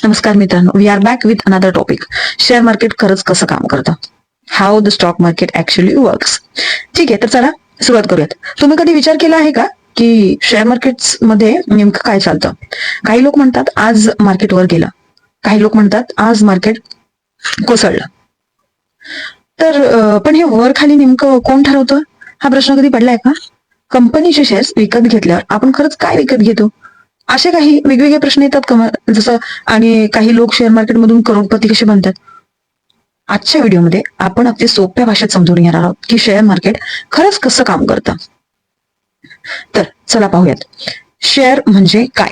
नमस्कार मित्रांनो, we are back with another topic. Share market खरंच कसं काम करतं, how the stock market actually works. ठीक आहे, तर चला सुरुवात करूयात. तुम्ही कधी विचार केला आहे का की शेअर मार्केट्स मध्ये नेमकं काय चालतं? काही लोक म्हणतात आज मार्केट वर गेलं, काही लोक म्हणतात आज मार्केट कोसळलं. तर पण हे वर खाली नेमकं कोण ठरवतं, हा प्रश्न कधी पडलाय का? कंपनीचे शेअर्स विकत घेतल्यावर आपण खरंच काय विकत घेतो, असे काही वेगवेगळे प्रश्न येतात का? जसं आणि काही लोक शेअर मार्केट मधून करोडपती कसे बनतात. आजच्या व्हिडिओमध्ये आपण अगदी सोप्या भाषेत समजून घेणार आहोत की शेअर मार्केट खरंच कसं काम करतं. तर चला पाहूयात, शेअर म्हणजे काय.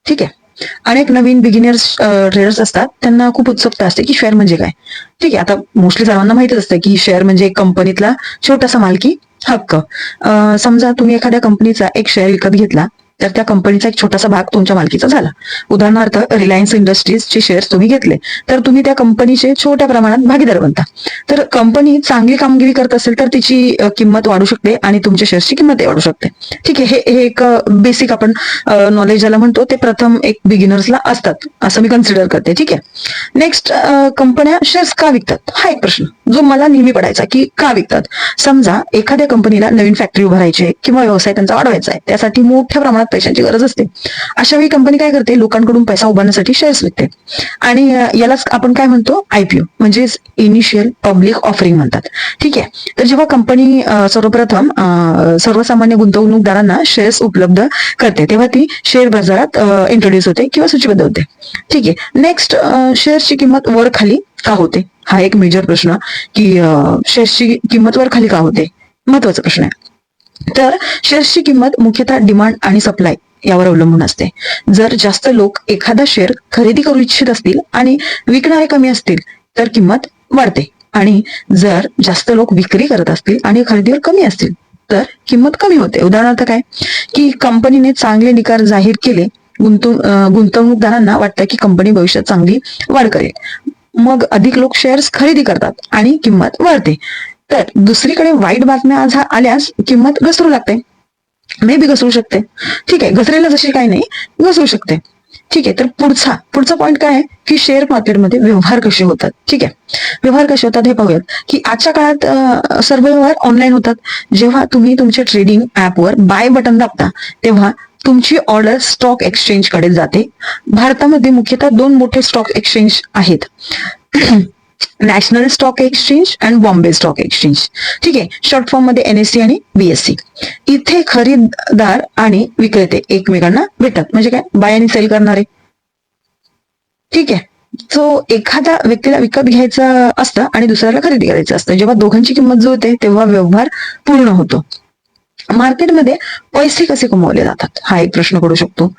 ठीक आहे, अनेक नवीन बिगिनर्स ट्रेडर्स असतात, त्यांना खूप उत्सुकता असते की शेअर म्हणजे काय. ठीक आहे, आता मोस्टली सर्वांना माहितीच असतं की शेअर म्हणजे एक कंपनीतला छोटासा मालकी हक्क. समजा तुम्ही एखाद्या कंपनीचा एक शेअर विकत घेतला तर त्या कंपनीचा एक छोटासा भाग तुमच्या मालकीचा झाला. उदाहरणार्थ रिलायन्स इंडस्ट्रीजचे शेअर्स तुम्ही घेतले तर तुम्ही त्या कंपनीचे छोट्या प्रमाणात भागीदार बनता. तर कंपनी चांगली कामगिरी करत असेल तर तिची किंमत वाढू शकते आणि तुमच्या शेअर्सची किंमत वाढू शकते. ठीक आहे, हे एक बेसिक आपण नॉलेज ज्याला म्हणतो ते प्रथम एक बिगिनर्सला असतात असं मी कन्सिडर करते. ठीक आहे, नेक्स्ट, कंपन्या शेअर्स का विकतात हा एक प्रश्न जो मला नेहमी पडायचा की का विकतात. समजा एखाद्या कंपनीला नवीन फॅक्टरी उभारायची किंवा व्यवसाय त्यांचा वाढवायचा आहे, त्यासाठी मोठ्या प्रमाणात पैशांची गरज असते. अशा वेळी कंपनी काय करते, लोकांकडून पैसा उभारण्यासाठी शेअर्स विकते आणि यालाच आपण काय म्हणतो, आयपीओ म्हणजे इनिशियल पब्लिक ऑफरिंग म्हणतात. ठीक आहे, तर जेव्हा कंपनी सर्वप्रथम सर्वसामान्य गुंतवणूकदारांना शेअर्स उपलब्ध करते तेव्हा ती शेअर बाजारात इंट्रोड्यूस होते किंवा सूचीबद्ध होते. ठीक आहे, नेक्स्ट, शेअर्सची किंमत वर खाली का होते, हा एक मेजर प्रश्न की शेअर्सची किंमत वर खाली का होते, महत्वाचा प्रश्न आहे. तर शेअर्सची किंमत मुख्यतः डिमांड आणि सप्लाय यावर अवलंबून असते. जर जास्त लोक एखादा शेअर खरेदी करू इच्छित असतील आणि विकणारे कमी असतील तर किंमत वाढते, आणि जर जास्त लोक विक्री करत असतील आणि खरेदीवर कमी असतील तर किंमत कमी होते. उदाहरणार्थ काय की कंपनीने चांगले निकाल जाहीर केले, गुंतवणूकदारांना वाटतं की कंपनी भविष्यात चांगली वाढ करेल, मग अधिक लोक शेअर्स खरेदी करतात आणि किंमत वाढते. तर दुसरीकडे वाईट बातम्या आल्यास किंमत घसरू लागते, मे बी घसरू शकते. ठीक आहे, घसरेला जशी काही नाही, घसरू शकते. ठीक आहे, तर पुढचा पॉईंट काय आहे की शेअर मार्केटमध्ये व्यवहार कसे होतात. ठीक आहे, व्यवहार कसे होतात हे पाहूयात की आजच्या काळात सर्व व्यवहार ऑनलाईन होतात. जेव्हा तुम्ही तुमच्या ट्रेडिंग ऍपवर बाय बटन दाबता तेव्हा तुमची ऑर्डर स्टॉक एक्सचेंज कडे जाते. भारतामध्ये मुख्यतः दोन मोठे स्टॉक एक्सचेंज आहेत, national stock exchange and Bombay stock exchange. ठीक आहे, शॉर्ट फॉर्म मध्ये एनएससी आणि बीएससी. इथे खरेदीदार आणि विक्रेते एकमेकांना भेटतात, म्हणजे काय, बाय आणि सेल करणारे. ठीक आहे, जो एखाद्या व्यक्तीला विकत घ्यायचं असतं आणि दुसऱ्याला खरेदी करायचं असतं, जेव्हा दोघांची किंमत जुळते तेव्हा व्यवहार पूर्ण होतो. मार्केटमध्ये पैसे कसे कमवले जातात हा एक प्रश्न पडू शकतो.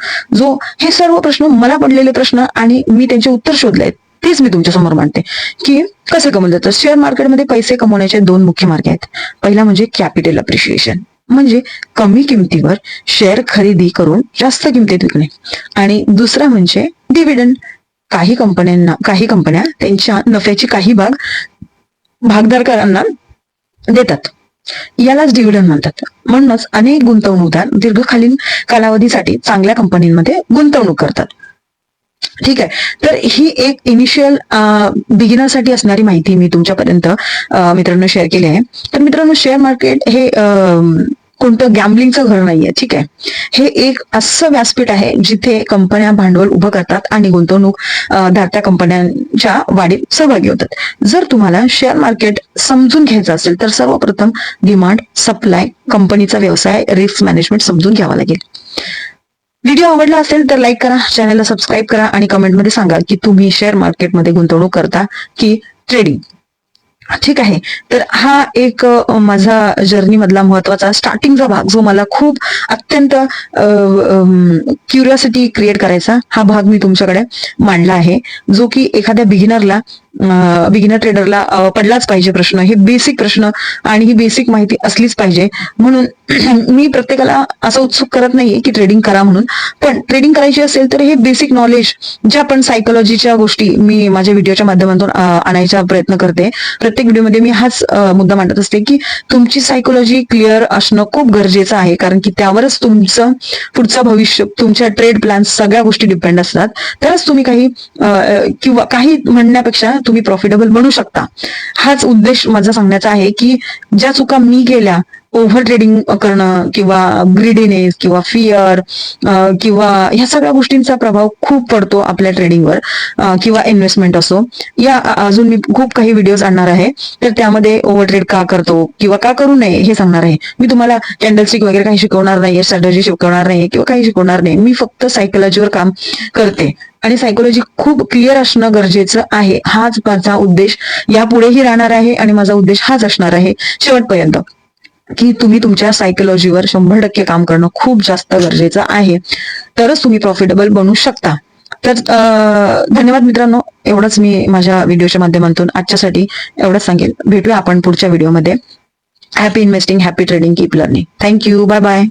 हे सर्व प्रश्न मला पडलेले प्रश्न आणि मी त्यांचे उत्तर शोधले आहेत, तेच मी तुमच्या समोर मांडते की कसे कमवले जातात. शेअर मार्केटमध्ये पैसे कमवण्याचे दोन मुख्य मार्ग आहेत. पहिला म्हणजे कॅपिटल अप्रिशिएशन, म्हणजे कमी किमतीवर शेअर खरेदी करून जास्त किमतीत विकणे, आणि दुसरा म्हणजे डिव्हिडंड. काही कंपन्या त्यांच्या नफ्याची काही भाग भागधारकांना देतात, यालाच डिव्हिडंड म्हणतात. म्हणूनच अनेक गुंतवणूकदार दीर्घकालीन कालावधीसाठी चांगल्या कंपनीमध्ये गुंतवणूक करतात. ठीक आहे, तर ही एक इनिशियल बिगिनरसाठी असणारी माहिती मी तुमच्यापर्यंत मित्रांनो शेअर केली आहे. तर मित्रांनो, शेअर मार्केट हे कोणतं गॅम्बलिंगचं घर नाहीये. ठीक आहे, हे एक असं व्यासपीठ आहे जिथे कंपन्या भांडवल उभं करतात आणि गुंतवणूक दात्या कंपन्यांच्या वाढीत सहभागी होतात. जर तुम्हाला शेअर मार्केट समजून घ्यायचं असेल तर सर्वप्रथम डिमांड, सप्लाय, कंपनीचा व्यवसाय, रिस्क मॅनेजमेंट समजून घ्यावा लागेल. व्हिडिओ आवडला असेल तर लाईक करा, चॅनलला सबस्क्राईब करा आणि कमेंटमध्ये सांगा की तुम्ही शेअर मार्केटमध्ये गुंतवणूक करता की ट्रेडिंग. ठीक आहे, तर हा एक माझा जर्नी मधला महत्वाचा स्टार्टिंगचा भाग जो मला खूप अत्यंत क्युरिओसिटी क्रिएट करायचा, हा भाग मी तुमच्याकडे मांडला आहे, जो की एखाद्या बिगिनरला बिगिनर ट्रेडरला पडलाच पाहिजे प्रश्न, हे बेसिक प्रश्न आणि ही बेसिक माहिती असलीच पाहिजे. म्हणून मी प्रत्येकाला असं उत्सुक करत नाहीये की ट्रेडिंग करा म्हणून, पण ट्रेडिंग करायची असेल तर हे बेसिक नॉलेज, ज्या पण सायकोलॉजीच्या गोष्टी मी माझ्या व्हिडिओच्या माध्यमातून आणायचा प्रयत्न करते. प्रत्येक व्हिडिओमध्ये मी हाच मुद्दा मांडत असते की तुमची सायकोलॉजी क्लिअर असणं खूप गरजेचं आहे, कारण की त्यावरच तुमचं पुढचं भविष्य, तुमच्या ट्रेड प्लॅन, सगळ्या गोष्टी डिपेंड असतात. तरच तुम्ही काही किंवा काही म्हणण्यापेक्षा तुम्ही प्रॉफिटेबल बनू शकता. हाच उद्देश माझा सांगण्याचा आहे की ज्या चुका मी केल्या, ओव्हर ट्रेडिंग करणं किंवा ग्रीडीनेस किंवा फिअर किंवा ह्या सगळ्या गोष्टींचा प्रभाव खूप पडतो आपल्या ट्रेडिंगवर, किंवा इन्व्हेस्टमेंट असो. या अजून मी खूप काही व्हिडिओज आणणार आहे, तर त्यामध्ये ओव्हर ट्रेड का करतो किंवा का करू नये हे सांगणार आहे. मी तुम्हाला कॅन्डलस्टिक वगैरे काही शिकवणार नाहीये, स्ट्रॅटेजी शिकवणार नाही किंवा काही शिकवणार नाही. मी फक्त सायकोलॉजीवर काम करते आणि सायकोलॉजी खूप क्लिअर असणं गरजेचं आहे. हाच माझा उद्देश यापुढेही राहणार आहे आणि माझा उद्देश हाच असणार आहे शेवटपर्यंत, की तुम्ही तुमच्या सायकोलॉजीवर 100% काम करणं खूप जास्त गरजेचं आहे. तरच तुम्ही प्रॉफिटेबल बनू शकता. तर धन्यवाद मित्रांनो, एवढंच मी माझ्या व्हिडिओच्या माध्यमातून आजच्यासाठी एवढंच सांगेल. भेटूया आपण पुढच्या व्हिडिओमध्ये. Happy investing, happy trading, keep learning. Thank you, bye bye.